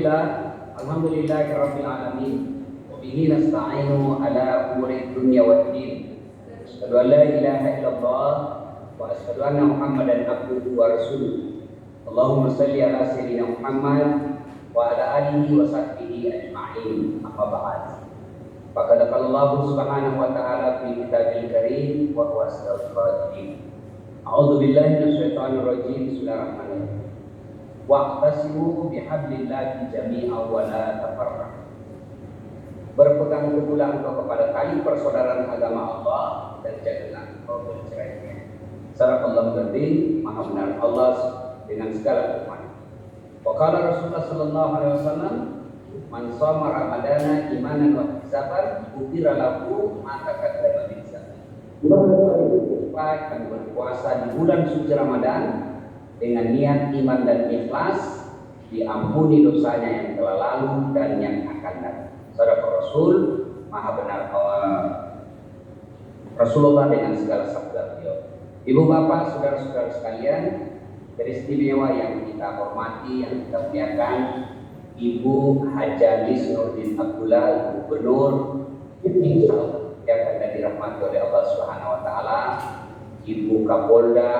Alhamdulillahirabbil alamin. Wa bihi nasta'inu ala umuri dunya waddin. Asyhadu an la ilaha illallah wa asyhadu anna Muhammadan abduhu wa rasuluh. Allahumma shalli ala sayyidina Muhammad wa ala alihi wa sahbihi ajma'in. Amma ba'd. Faqad qala Allah subhanahu wa ta'ala fi kitabil karim wa huwa asdaqul qa'ilin. A'udzu billahi minasyaitonir rajim. Bismillahirrahmanirrahim. Wa'tasimu bihablillahi jami'an wa la tafarraqu. Berpegang teguhlah engkau kepada tali persaudaraan agama Allah dan janganlah engkau bercerai. Sadaqallahu al-azim. Maha benar Allah dengan segala firman. Wa qala Rasulullah sallallahu alaihi wasallam, man shoma ramadana imanan wa ihtisaban ghufira lahu ma taqaddama min dzambi. Akan berpuasa di bulan suci Ramadan dengan niat iman dan ikhlas, diampuni dosanya yang telah lalu dan yang akan datang. Saudara Rasul, maha benar Rasulullah dengan segala sabda beliau. Ibu bapak, saudara-saudara sekalian, teristimewa yang kita hormati, yang kita muliakan, Ibu Haja Lis Nurdin Abdullah, Gubernur, insya Allah yang akan dirahmati oleh Allah Subhanahu Wa Taala, Ibu Kapolda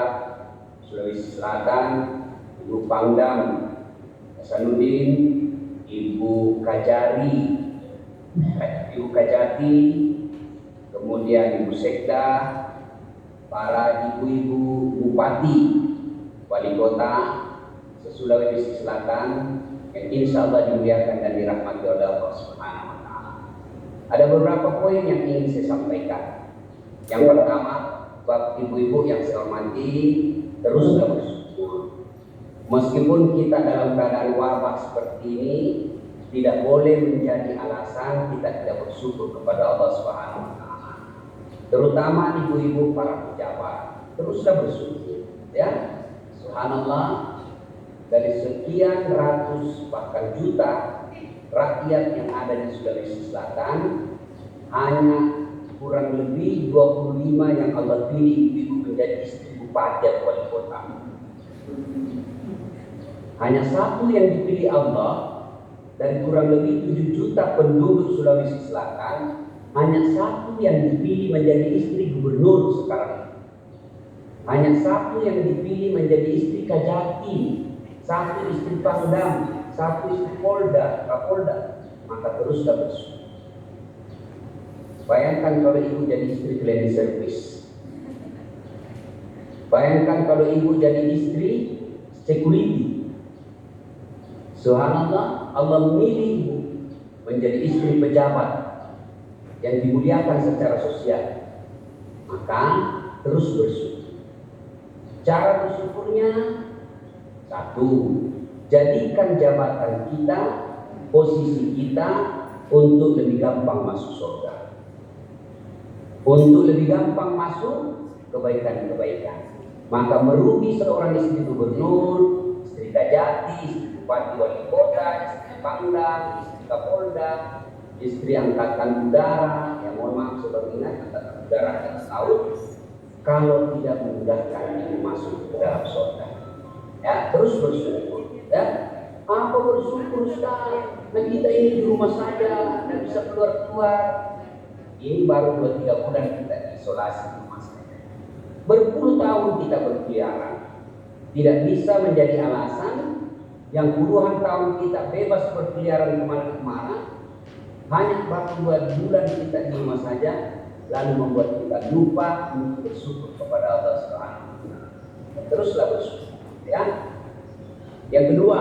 Sulawesi Selatan, Ibu Pangdam Hasanuddin, Ibu Kajari, Ibu Kajati, kemudian Ibu Sekda, para ibu-ibu bupati, wali kota se-Sulawesi Selatan yang insya Allah dimuliakan dan dirahmati oleh Allah Subhanahu Wa Taala. Ada beberapa poin yang ingin saya sampaikan. Yang pertama, Bapak ibu-ibu yang saya hormati, teruslah bersyukur. Meskipun kita dalam keadaan wabah seperti ini, tidak boleh menjadi alasan kita tidak bersyukur kepada Allah Subhanahu Wa Taala. Terutama ibu-ibu para pejabat, teruslah bersyukur. Ya, Subhanallah, dari sekian ratus bahkan juta rakyat yang ada di Sulawesi Selatan, hanya kurang lebih 25 yang Allah pilih ibu menjadi istri bupati atau wali kota. Hanya satu yang dipilih Allah dari kurang lebih 7 juta penduduk Sulawesi Selatan, hanya satu yang dipilih menjadi istri gubernur sekarang. Hanya satu yang dipilih menjadi istri Kajati, satu istri Pangdam, satu istri Kapolda, maka teruslah bersyukur. Bayangkan kalau ibu jadi istri cleaning service. Bayangkan kalau ibu jadi istri security. Subhanallah, Allah memilih ibu menjadi istri pejabat yang dimuliakan secara sosial. Maka terus bersyukur. Cara bersyukurnya, satu, jadikan jabatan kita, posisi kita untuk lebih gampang masuk surga. Untuk lebih gampang masuk kebaikan-kebaikan. Maka merugi seorang istri gubernur, istri Kajati, istri bupati wali kota, istri Pangdam, istri Kapolda, istri angkatan udara, yang mohon maaf sebagaimana angkatan udara dan laut, kalau tidak memudahkan ini masuk ke dalam surga. Ya, terus bersyukur. Ya, apa bersyukur sekarang? Nah, kita ini di rumah saja, tidak bisa keluar-keluar. Ini baru 2-3 bulan kita isolasi di rumah saja. Berpuluh tahun kita berkeliaran. Tidak bisa menjadi alasan yang puluhan tahun kita bebas berkeliaran kemana-kemana. Hanya baru 2 bulan kita di rumah saja, lalu membuat kita lupa untuk bersyukur kepada Allah Subhanahu Wa Taala. Teruslah bersyukur. Ya. Yang kedua,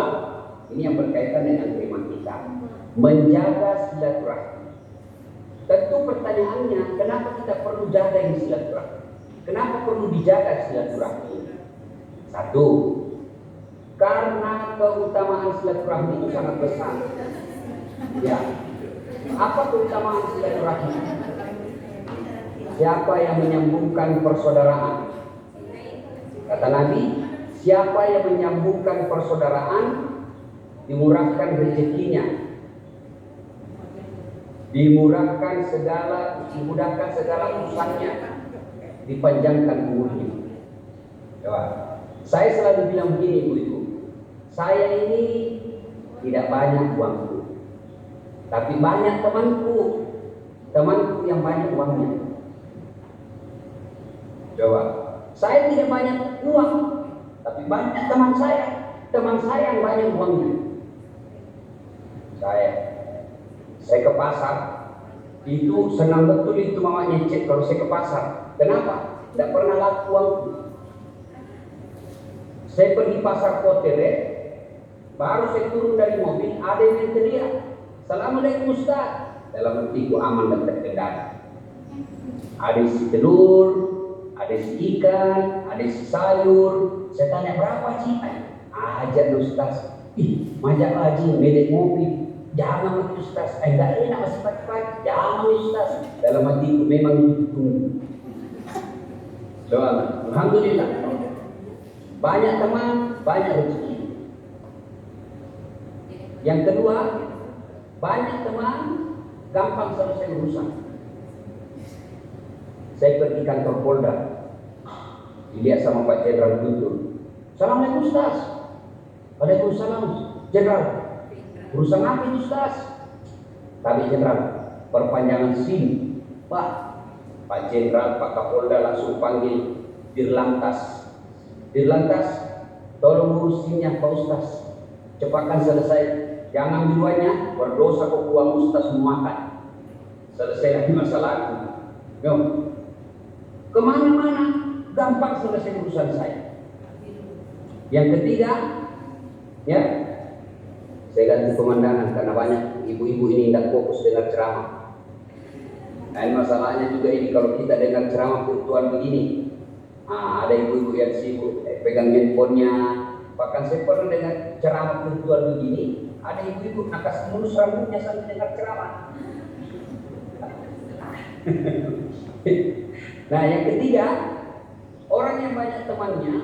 ini yang berkaitan dengan tema kita, menjaga silaturahmi. Tentu pertanyaannya, kenapa kita perlu jaga ini silaturahmi? Kenapa perlu dijaga silaturahmi? Satu, karena keutamaan silaturahmi itu sangat besar. Ya, apa keutamaan silaturahmi? Siapa yang menyambungkan persaudaraan? Kata Nabi, siapa yang menyambungkan persaudaraan, dimurahkan rezekinya, dimudahkan segala urusannya, dipanjangkan umurnya. Coba. Saya selalu bilang begini, ibu-ibu, saya ini tidak banyak uangku, tapi banyak temanku yang banyak uangnya. Coba, saya tidak banyak uang, tapi banyak teman saya yang banyak uangnya. Saya ke pasar, itu senang betul itu mamanya cek kalau saya ke pasar. Kenapa? Tidak pernah laku uangku. Saya pergi pasar Kotere, baru saya turun dari mobil, ada yang teriak, "Assalamualaikum Ustaz." Dalam hatiku aman dan terkendali. Ada isi telur, ada isi ikan, ada isi sayur. Saya tanya, "Berapa Ci?" "Ajar Ustaz." "Ih, majak lagi, medek ngopi." "Jangan Ustaz, enggak enak masih pagi-pagi." "Jangan Ustaz." Dalam hatiku memang itu. Doa, alhamdulillah. Banyak teman, banyak rezeki. Yang kedua, banyak teman, gampang selesai urusan. Saya pergi kantor Polda, dilihat sama Pak Jenderal Guntur. "Assalamualaikum Ustaz." "Waalaikumsalam Jenderal." "Urusan apa itu Ustaz?" "Tapi Jenderal, perpanjangan SIM." Pak Jenderal, Pak Kapolda langsung panggil Dirlantas. "Dirlantas, tolong urusinnya Pak Ustaz. Cepatkan selesai. Jangan duanya, berdosa kok uang Ustaz memakan. Selesai lagi masalahku." Kemana-mana gampang selesai urusan saya. Yang ketiga, ya, saya ganti pemandangan karena banyak ibu-ibu ini tidak fokus dengar ceramah. Dan masalahnya juga ini kalau kita dengar ceramah virtual begini, ada ibu-ibu yang sibuk pegang handphonenya. Bahkan saya pernah dengar ceramah virtual begini, ada ibu-ibu akas mulus rambutnya sambil dengar ceramah. Nah, yang ketiga, orang yang banyak temannya,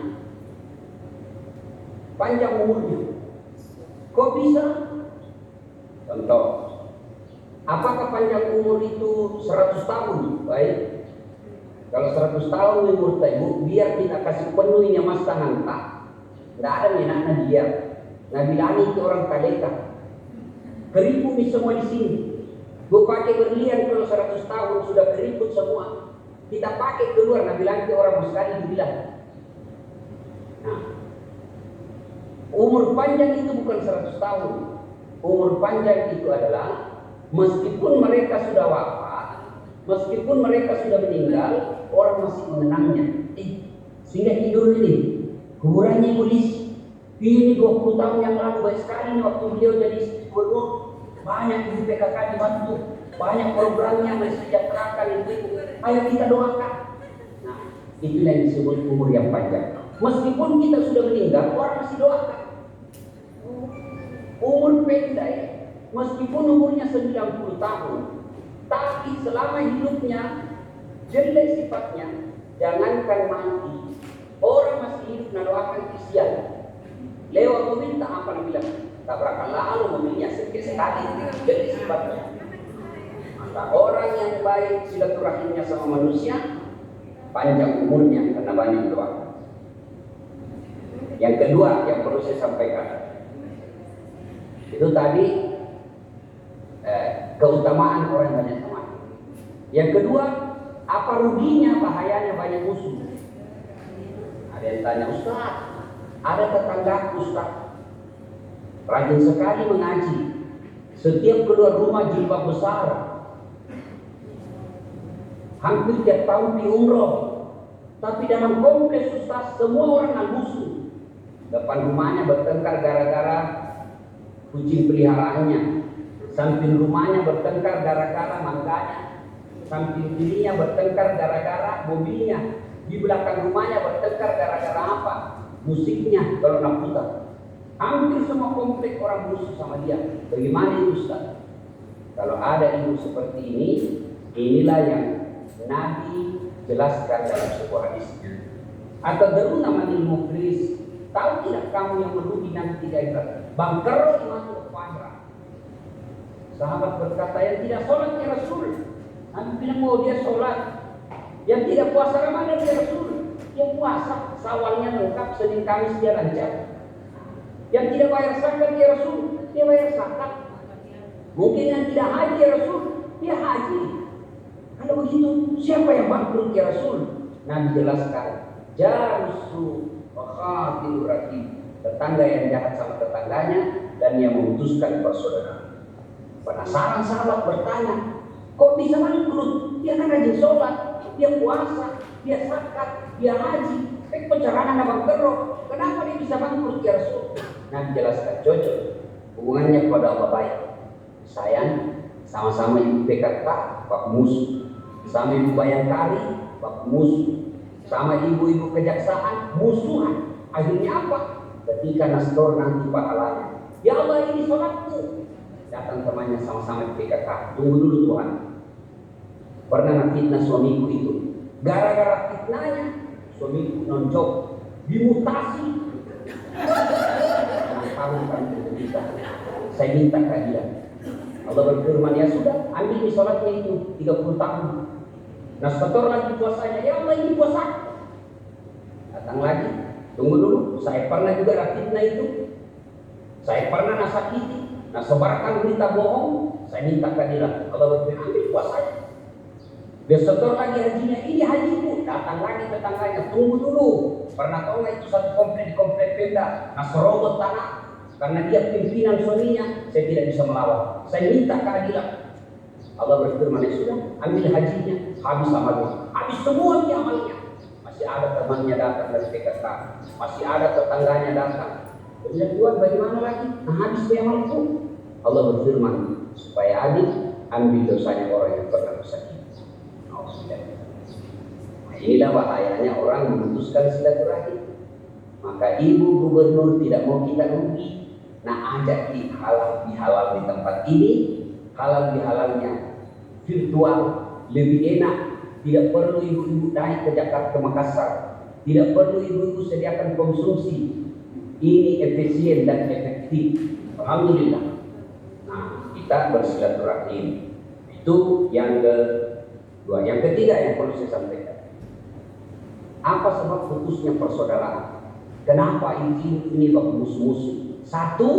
panjang umurnya. Kok bisa? Contoh, apakah panjang umur itu 100 tahun? Baik. Kalau 100 tahun umur ibu, biar kita kasih penuhnya mas tangan tak. Nggak ada minatnya dia. Nah, bilangin ke orang kaleka. Keriput semua di sini. Gue pakai berlian kalau 100 tahun sudah keriput semua. Kita pakai keluar, nah bilang ke orang sekali dibilang. Nah, umur panjang itu bukan 100 tahun. Umur panjang itu adalah meskipun mereka sudah wafat, meskipun mereka sudah meninggal, orang masih mengenangnya. Sehingga hidup ini, kuburannya polisi. Ini 20 tahun yang lalu baik sekali waktu beliau jadi gubernur, banyak di PKK dibantu. Banyak programnya mensejahterakan itu. Ayo kita doakan. Nah, itulah yang disebut umur yang panjang. Meskipun kita sudah meninggal, orang masih doakan. Umur pendek, meskipun umurnya 90 tahun, tapi selama hidupnya jelek sifatnya, jangankan mati, orang masih hidup doakan kesian. Lewat mobil tak apa bilang, tabrakan lalu mobilnya sekali, jelek sifatnya. Maka orang yang baik silaturahimnya sama manusia, panjang umurnya karena banyak doa. Yang kedua yang perlu saya sampaikan, itu tadi keutamaan orang yang banyak teman. Yang kedua, apa ruginya, bahayanya banyak musuh. Ada yang tanya, "Ustaz, ada tetangga Ustaz rajin sekali mengaji, setiap keluar rumah jilbab besar, hampir tiap tahun di umroh, tapi dalam kompleks Ustaz semua orang musuh. Depan rumahnya bertengkar gara-gara kucing peliharaannya, samping rumahnya bertengkar gara-gara mangganya, samping kirinya bertengkar gara-gara mobilnya, di belakang rumahnya bertengkar gara-gara apa? Musiknya kalau nak putar. Hampir semua komplek orang musuh sama dia. Bagaimana itu Ustaz?" Kalau ada ibu seperti ini, inilah yang Nabi jelaskan dalam sebuah hadisnya. "Atadruna manil muflis?" Tahu tidak kamu yang merugi nanti di akhirat? Bangker iman fajra. Sahabat berkata, "yang tidak sholat ya Rasul." Nabi bilang, "oh dia sholat." "Yang tidak puasa Ramadan ya Rasul." "Yang puasa, sawalnya lengkap, Senin Kamis dia lancar." "Yang tidak bayar zakat ya Rasul." dia bayar zakat. Mungkin yang tidak haji ya Rasul, dia haji. Kalau begitu, siapa yang bangkrut ya Rasul? Nabi jelaskan, jarusu wakhatilur rahim, tetangga yang jahat sama tetangganya dan yang memutuskan persaudaraan. Penasaran sahabat bertanya, kok bisa bangkrut? Dia kan rajin sholat, dia puasa, dia zakat, dia haji. Pencerahan abang teruk, kenapa dia bisa bangkrut ya Rasul? Nabi jelaskan, cocok, hubungannya kepada Allah baik. Sayang, sama-sama ibu PKK, Pak musuh. Sama ibu Bayangkari, Pak musuh. Sama ibu-ibu kejaksaan, musuhan. Akhirnya apa? Ketika nastor nanti pahalanya. Ya Allah, ini sholatku. Datang temannya sama-sama di PKK. Tunggu dulu Tuhan. Pernah fitnah suamiku itu. Gara-gara fitnahnya, suamiku nonjok, dimutasi. Tahun kan kita. Saya minta keadilan. Allah berfirman, ya sudah, ambil sholatnya itu 30 tahun. Nah setor lagi puasanya, ya Allah ini puasa. Datang lagi, tunggu dulu, saya pernah juga fitnah itu. Saya pernah nasakiti, sebarkan berita bohong, saya minta keadilan. Allah berfirman, ambil puasanya. Dia setor lagi hajinya, ini hajiku. Datang lagi tetangganya, tunggu dulu. Pernah tahu nggak itu satu komplek di komplek Pemda, serobot tanah. Karena dia pimpinan suaminya, saya tidak bisa melawan. Saya minta keadilan. Allah berfirman, ya sudah, ambil hajinya, habis amalnya, habis semua dia amalnya. Masih ada temannya datang dari PKK, masih ada tetangganya datang. Kemudian Tuhan, bagaimana lagi? Habis dia amalku. Allah berfirman, supaya adil, ambil dosanya orang yang pernah bersakit. Nah, inilah bahayanya orang memutuskan silaturahim. Maka ibu gubernur tidak mau kita rugi. Nah, ajak halal di tempat ini, halal bihalalnya virtual lebih enak. Tidak perlu ibu-ibu naik ke Jakarta, Makassar. Tidak perlu ibu-ibu sediakan konsumsi. Ini efisien dan efektif. Alhamdulillah. Nah, kita bersilaturahim. Itu yang kedua. Yang ketiga yang perlu saya sampaikan. Apa sebab putusnya persaudaraan? Kenapa ini kok musuh-musuh? Satu,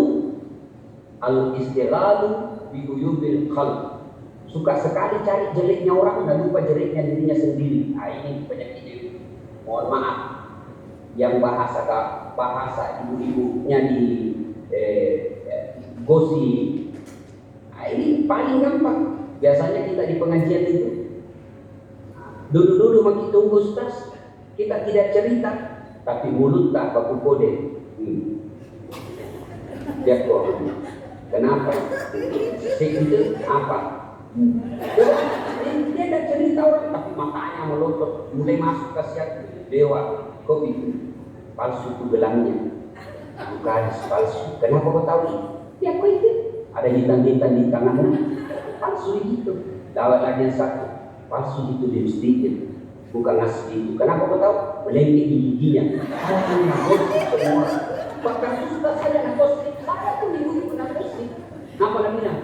al-istighlalu bi uyubil khalq. Suka sekali cari jeleknya orang dan lupa jeleknya dirinya sendiri. Nah, ini penyakitnya. Mohon maaf. Yang bahasa ibu-ibunya di gosip. Nah, ini paling gampang. Biasanya kita di pengajian itu dulu makin tunggu Ustaz, kita tidak cerita, tapi mulut tak baku kode. Dia kok, kenapa? Itu apa? Dia tidak cerita orang, tapi matanya melotot, mulai masuk ke siap dewa. Kok itu palsu itu gelangnya, bukan palsu. Kenapa kau tahu ini? Ya kok itu ada hitam-hitam di tangannya, palsu itu. Dawat lagi yang satu, palsu itu lipstiknya, bukan asli itu. Kenapa kau tahu? Melengket di giginya. Semua. Bahkan sudah saya nakosip, saya pun ibu nakosip. Apa namanya?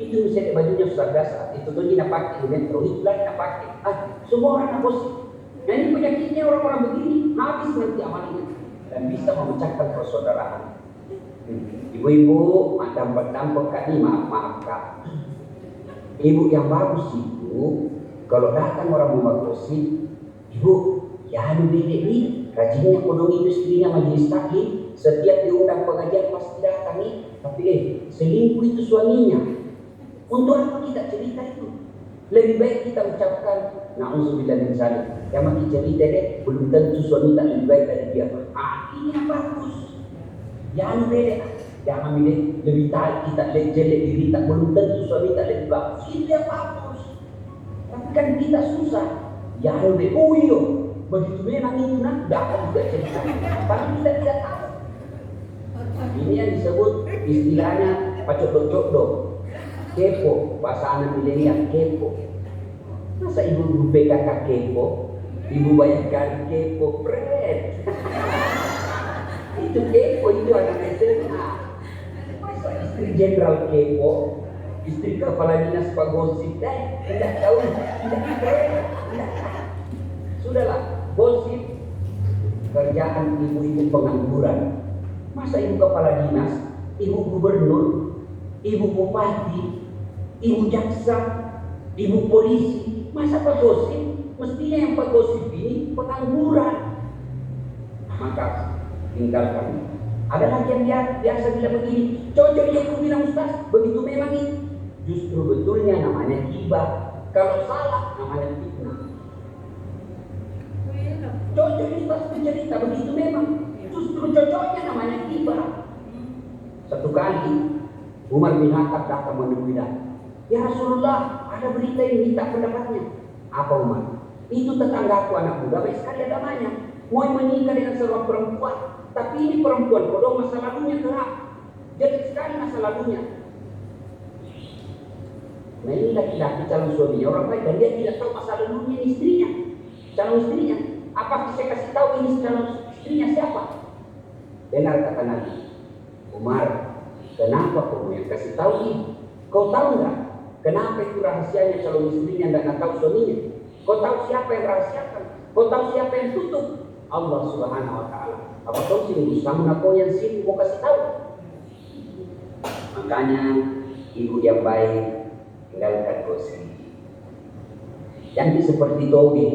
Itu misalnya bajunya susah dasar, itu tuh dia pakai metro, itu lagi pakai. Semua orang nakosip. Nah ini penyakitnya orang-orang begini, habis nanti amalnya dan bisa memecahkan persaudaraan. Ibu-ibu, dampak kali maaf kak. Ibu yang bagus itu, kalau datang orang mau gosip, ibu, ya dedek ini rajinnya kodong itu istrinya majelis taklim, setiap diundang pengajian pasti datang nih, tapi selingkuh itu suaminya. Untuk apa kita cerita itu? Lebih baik kita ucapkan na'udzubillah min dzalik. Yang makin cerita deh, belum tentu suami tak lebih baik dari dia. Ini yang bagus. Jangan beda. Jangan beda. Lebih tahu kita jelek diri tak, belum tentu suami tak lebih bagus. Itu yang bagus. Tapi kan kita susah. Jangan beda. Oh iya, begitu memang itu nak dapat juga cerita. Tapi kita tidak tahu. Ini yang disebut istilahnya pacok-cok-dok. Kepo, bahasa anak milenial kepo. Masa ibu PKK kepo, ibu Bayangkari kepo, pret. Itu kepo, itu anak SMA. Masa istri jenderal kepo, istri kepala dinas Pak Gosip, tidak tahu, tidak keren. Sudahlah, Gosip kerjaan ibu-ibu pengangguran. Masa ibu kepala dinas ibu gubernur, ibu bupati, ibu jaksa, ibu polisi. Masa Pak Gosip? Mestinya yang Pak Gosip ini pengangguran. Maka tinggalkan. Ada lagi yang biasa bilang begini, cocoknya aku bilang Ustaz, begitu memang ini. Justru betulnya namanya hibah. Kalau salah namanya fitnah. Cocoknya Ustaz bercerita begitu memang. Justru cocoknya namanya hibah. Satu kali Umar bin Khattab datang menemui Nabi. Ya Rasulullah, ada berita yang minta pendapatnya. Apa Umar? Itu tetanggaku anak muda, baik sekali agamanya. Mau menikah dengan seorang perempuan, tapi ini perempuan bodoh, masa lalunya gelap. Jelek sekali masa lalunya. Nah ini laki-laki calon suaminya orang baik dan dia tidak tahu masa lalunya istrinya, calon istrinya. Apa saya kasih tahu ini calon istrinya siapa? Dengar kata Nabi, Umar, kenapa kamu yang kasih tahu ini? Kau tahu nggak? Kenapa itu rahasianya calon istrinya nggak tahu suaminya? Kau tahu siapa yang rahasiakan? Kau tahu siapa yang tutup? Allah Subhanahu Wa Taala. Apa kau sini sama kau yang sini mau kasih tahu? Makanya ibu yang baik tinggalkan gosip. Jangan seperti toge.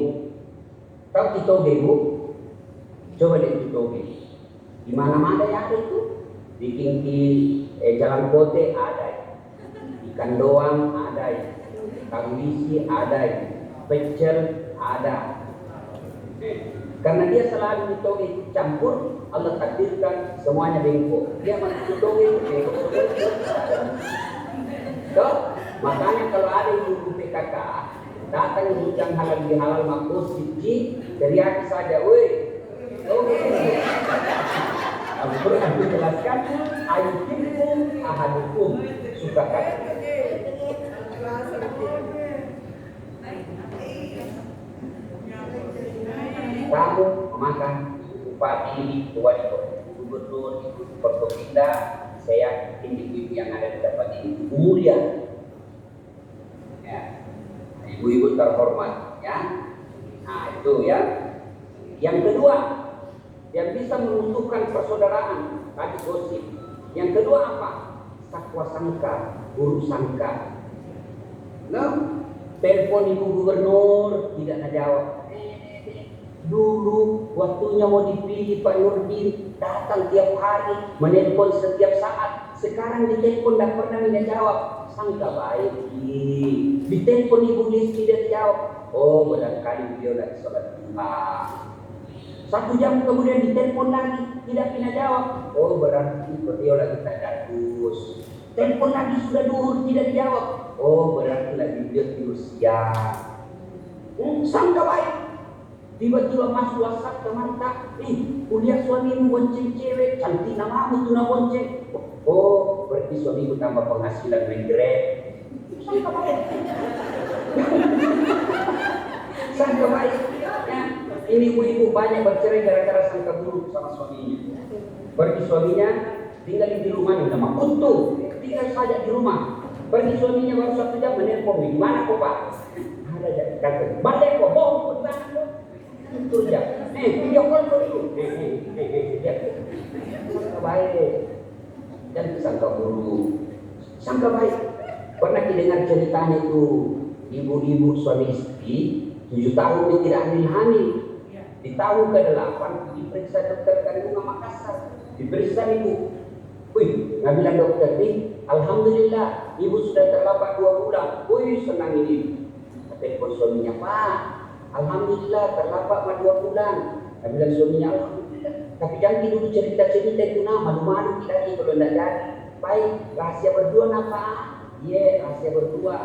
Tahu di toge bu? Coba lihat di toge. Di mana-mana ya ada itu. Di Jalan Kote ada. Ikan doang ada. Kambisi ada. Pecel ada. Karena dia selalu di toge itu campur, Allah takdirkan semuanya bengkok. Dia masuk toge bengkok. Makanya kalau ada ibu PKK datang hutang halal bihalal makbul suci, teriaki saja, woi, toge. Al-Quran menjelaskan ayyukum ahadukum suka kata. Kamu memakan bupati, wali kota, gubernur, ibu Forkopimda, saya yakin ibu-ibu yang ada di tempat ini mulia, ya, ibu-ibu terhormat, ya. Nah itu ya. Yang kedua, yang bisa meruntuhkan persaudaraan, tadi gosip. Yang kedua apa? Sakwa sangka, buruk sangka. Nah, telepon ibu gubernur tidak jawab. Dulu waktunya mau dipilih Pak Nurdin datang tiap hari menelpon setiap saat. Sekarang ditelepon tidak pernah dia jawab. Sangka baik. Ditelepon Ibu Listi dia jawab. Oh barangkali beliau lagi sholat Jumat. 1 jam kemudian ditelepon lagi tidak pernah jawab. Oh berarti beliau lagi tadarus. Telepon lagi sudah duhur tidak dijawab. Oh berarti lagi beliau tidur siang. Sangka baik. Tiba-tiba masuk WhatsApp teman tak, kuliah suamimu bonceng cewek, cantik namamu tuh bonceng. Oh, berarti suamimu tambah penghasilan main Grab. Sangka baik. Sangka baik. Ya, ini ibu-ibu banyak bercerai gara-gara sangka buruk sama suaminya. Berarti suaminya tinggal di rumahnya nama untung, tinggal saja di rumah. Berarti suaminya baru 1 jam menelpon, di mana kok Pak? Ada aja kata, balik kok, bohong di mana kok? Itu aja. Video call dulu. Sangka baik. Dan sangka buruk. Sangka baik. Pernah didengar ceritanya itu ibu-ibu suami istri 7 tahun dia tidak hamil. Di tahun ke-8 diperiksa dokter kandungan Makassar. Diperiksa ibu. Wih, nggak bilang dokter nih. Alhamdulillah, ibu sudah terlambat 2 bulan. Wih, senang ini. Telepon suaminya, Pak. Alhamdulillah terlambat 2 bulan. Kami bilang suaminya alhamdulillah. Tapi jangan dulu cerita-cerita itu malu-malu kita kalau tidak jadi. Baik, rahasia berdua apa? Iya, rahasia berdua.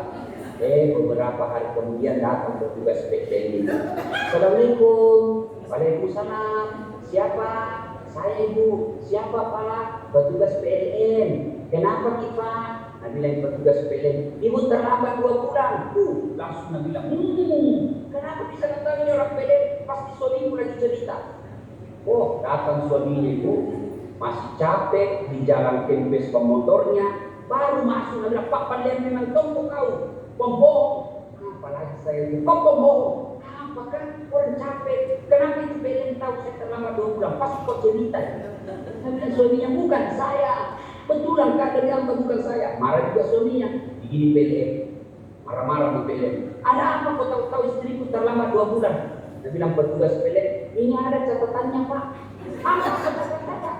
Beberapa hari kemudian datang petugas PLN. Assalamualaikum. Waalaikumsalam. Siapa? Saya ibu. Siapa Pak? Petugas PLN. Kenapa kita? Nabi bilang petugas PLN, ibu terlambat 2 bulan. Langsung Nabi bilang, kenapa bisa datang orang PLN? Pasti suamimu lagi cerita. Oh, datang suaminya itu masih capek di jalan kempes pemotornya, baru masuk Nabi bilang, Pak Pandai memang tombol kau, pembohong. Apalagi saya ini, kau pembohong. Apa kan orang capek? Kenapa itu PLN tahu saya terlambat 2 bulan? Pasti kau cerita. Nabi bilang suaminya bukan saya. betulan kak dari anda bukan saya. Marah juga suaminya, begini PLN, marah-marah di PLN. Ada apa kau tahu istriku terlambat 2 bulan? Dia bilang petugas PLN, ini ada catatannya pak. Apa catatannya?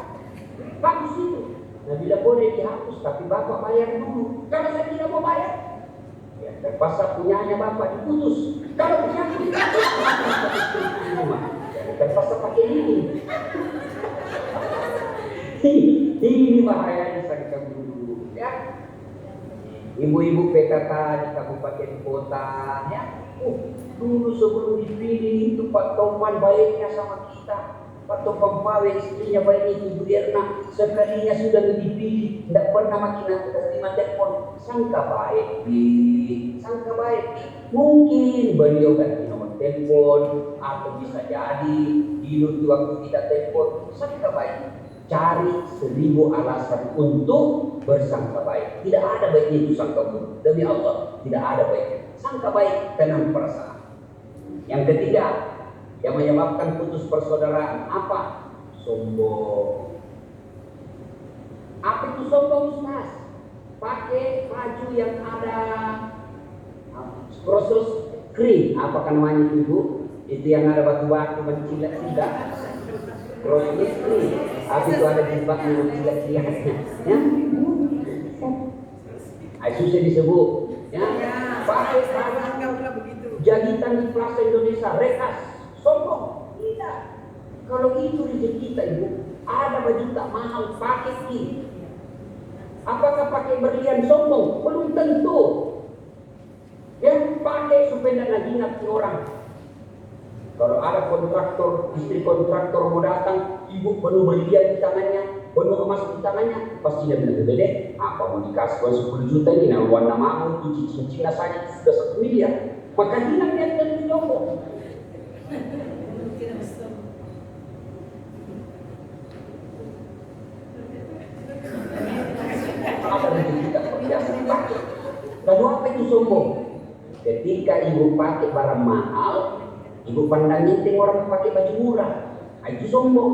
Bagus itu. Dia bilang boleh dihapus, tapi bapak bayar dulu. Kalau saya tidak mau bayar, ya terpaksa punyanya bapak diputus. Kalau punya aku dihapus, terpaksa pakai ini. Ini bahayanya sang guru, ya. Ibu-ibu PKK di kabupaten kota, ya. Dulu sebelum dipilih itu Pak Topan baiknya sama kita. Pak Topan Pawe istrinya baik itu Bu Erna. Sekalinya sudah dipilih, tidak pernah makin terima telepon. Sangka baik, sangka baik. Mungkin beliau ganti nomor telepon atau bisa jadi di waktu kita telepon. Sangka baik. Cari 1000 alasan untuk bersangka baik. Tidak ada baiknya itu sangka buruk. Demi Allah, tidak ada baiknya. Sangka baik, tenang perasaan. Yang ketiga, yang menyebabkan putus persaudaraan apa? Sombong. Apa itu sombong, Ustaz? Pakai baju yang ada proses krim, apa namanya itu? Itu yang ada batu-batu mencilat-cilat. Proses krim. Habis itu ada jilbab yang mencilat-cilatnya. Ya? Susah disebut. Ya? Pakai jahitan di Plaza Indonesia, rekas, sombong. Tidak. Kalau itu rezeki kita ibu, ada baju tak mahal, pakai ini. Apakah pakai berlian sombong? Belum tentu. Yang pakai supaya tidak ngingat orang. Kalau ada kontraktor, istri kontraktor mau datang, ibu penuh berlian di tangannya, penuh emas di tangannya, pasti dia bilang, "Dede, apa mau dikasih uang 10 juta ini? Nah, warna mau itu cincin saja sudah 1 miliar." Maka bilang dia tentu sombong. Ada rezeki kita biasa dipakai. Lalu apa itu sombong? Ketika ibu pakai barang mahal, ibu pandang nyenteng orang pakai baju murah, itu sombong.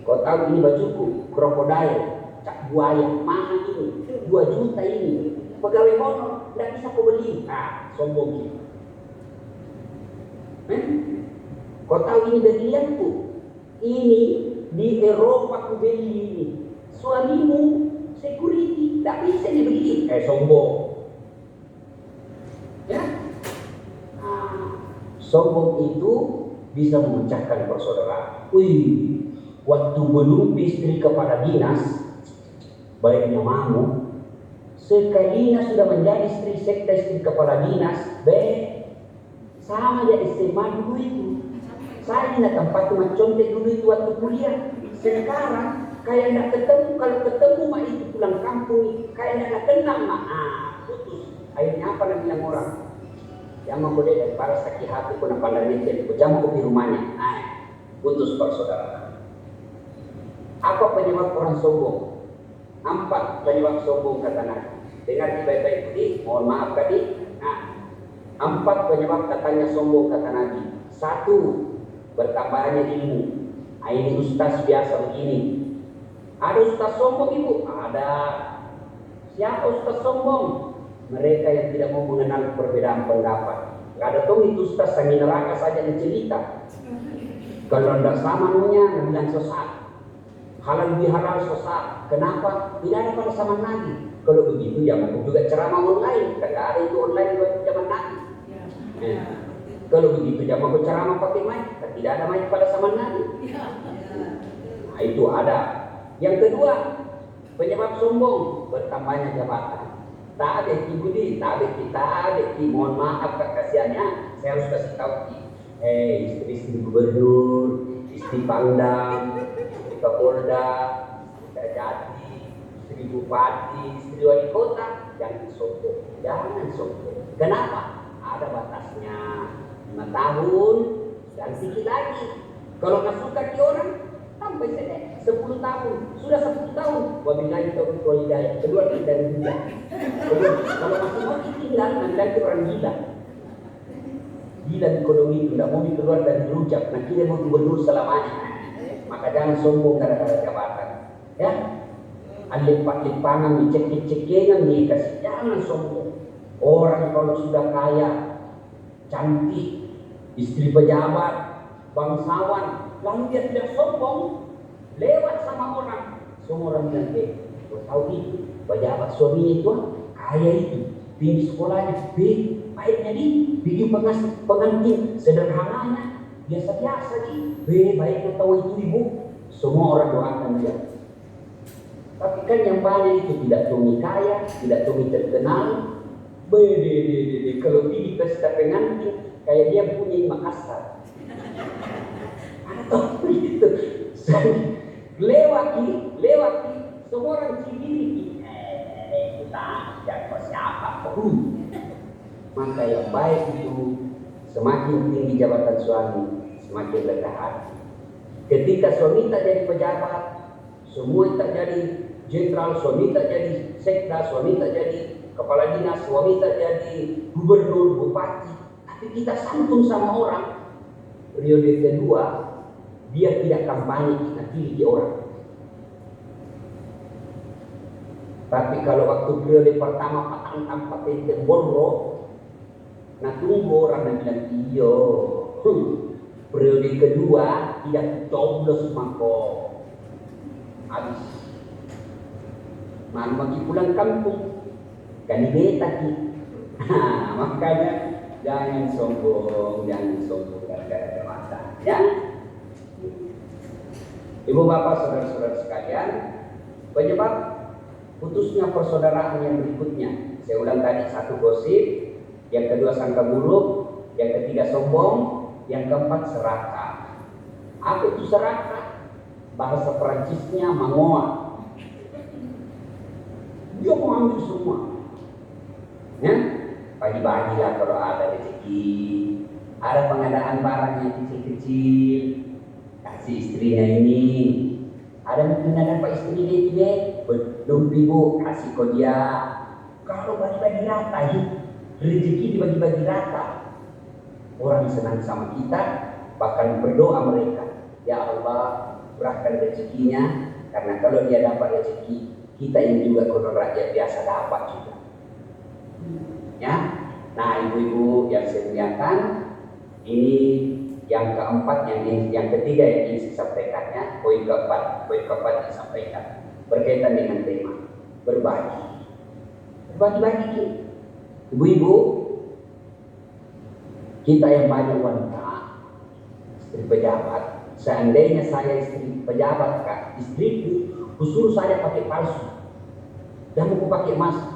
Kau tahu ini bajuku, krokodil, cak buaya, mahal ini, 2 juta ini. Pegawai honor, tidak bisa kau beli. Sombong ini. Kau tahu ini berlianku, ini di Eropa ku beli ini. Suamimu security, tidak bisa dibeli. Sombong. Ya. Sombong itu bisa memecahkan persaudaraan. Waktu belum istri kepala dinas, baiknya mamu, sekalinya sudah menjadi istri sekda istri kepala dinas, sama dia SMA dulu itu. Saya tidak tempat contek dulu itu waktu kuliah. Sekarang kayak tidak ketemu, kalau ketemu mah itu pulang kampung, kayak tidak kenal mah, putus. Akhirnya apa yang bilang orang? Yang mau kode daripada sakit hati pun pandang itu, jangan kopi rumahnya. Putus persaudaraan. Apa penyebab orang sombong? 4 penyebab sombong kata Nabi. Dengar baik-baik tadi, mohon maaf tadi. 4 penyebab katanya sombong kata Nabi. 1, bertambahnya ilmu. Ini ustaz biasa begini. Ada ustaz sombong ibu? Ada. Siapa ustaz sombong? Mereka yang tidak mau mengenal perbedaan pendapat. Gak ada tuh itu ustaz sangi neraka saja cerita. Kalau tidak sama nunya, bilang sesat. Halal bihalal sesat. Kenapa? Tidak ada pada zaman Nabi. Kalau begitu ya mau juga ceramah online. Tidak ada itu online waktu zaman Nabi. Kalau begitu ya mau ceramah pakai mic. Tidak ada mic pada zaman Nabi. Itu ada. Yang kedua, penyebab sombong, bertambahnya jabatan. Tak ada ibu di, tak ada kita, mohon maaf kasihannya, saya harus kasih tahu istri gubernur, istri Pangdam, istri Kapolda, istri Jati, istri bupati, istri wali kota, jangan sombong. Kenapa? Ada batasnya 5 tahun dan sedikit lagi. Kalau nggak suka di orang, sampai 10 tahun, sudah 10 tahun. Wabillahi taufiq wal hidayah. Keluar dari dunia. Kalau masih mau tinggal, nanti orang gila. Gila ekonomi itu, tidak mau keluar dari rujak. Nanti dia mau gubernur selamanya. Maka jangan sombong gara-gara jabatan. Ya, alip-alipangan, cekik-cekingan nih, kasih jangan sombong. Orang kalau sudah kaya, cantik, istri pejabat, bangsawan, lalu dia tidak sombong, lewat sama orang, semua orang bilang, kau tahu itu, pejabat suaminya itu kaya itu, tinggi sekolahnya, baiknya bikin pengantin sederhananya, biasa-biasa baiknya tahu itu ibu, semua orang doakan dia. Tapi kan yang banyak itu tidak tumi kaya, tidak tumi terkenal. Kalau di pesta pengantin kayak dia punya Makassar. Atau begitu. Lewati, semua orang ciri kita siapa? Maka yang baik itu semakin tinggi jabatan suami, semakin lega hati. Ketika suami tak jadi pejabat, semua tak jadi jenderal, suami tak jadi sekda, suami tak jadi kepala dinas, suami tak jadi gubernur, bupati, tapi kita santun sama orang. Periode kedua, dia tidak kampanye, kita pilih orang. Tapi kalau waktu periode pertama patang pakai temboro, nah tunggu orang yang bilang iyo. Periode kedua tidak coblos mako habis. Malu bagi pulang kampung, kan beta ki. Makanya jangan sombong gara-gara mata. Ya, ibu bapak saudara-saudara sekalian, penyebab putusnya persaudaraan yang berikutnya. Saya ulang tadi, satu gosip, yang kedua sangka buruk, yang ketiga sombong, yang keempat serakah. Apa itu serakah? Bahasa Perancisnya mangoa. Dia mau ambil semua. Ya, bagi-bagilah kalau ada rezeki, ada pengadaan barang yang kecil-kecil, kasih istrinya ini. Ada mungkin ada pak istrinya ini, belum ibu kasih kau dia. Kalau bagi-bagi rata, rezeki dibagi-bagi rata, orang senang sama kita, bahkan berdoa mereka, ya Allah berahkan rezekinya, karena kalau dia dapat rezeki, kita ini juga kalau rakyat biasa dapat juga. Ya, nah ibu-ibu yang saya muliakan, ini yang keempat, yang ketiga yang ingin saya sampaikannya, poin keempat disampaikan berkaitan dengan tema berbagi. Ibu-ibu, kita yang banyak wanita, istri pejabat, seandainya saya istri pejabat, istriku kusuruh saya pakai palsu, dan mau pakai emas,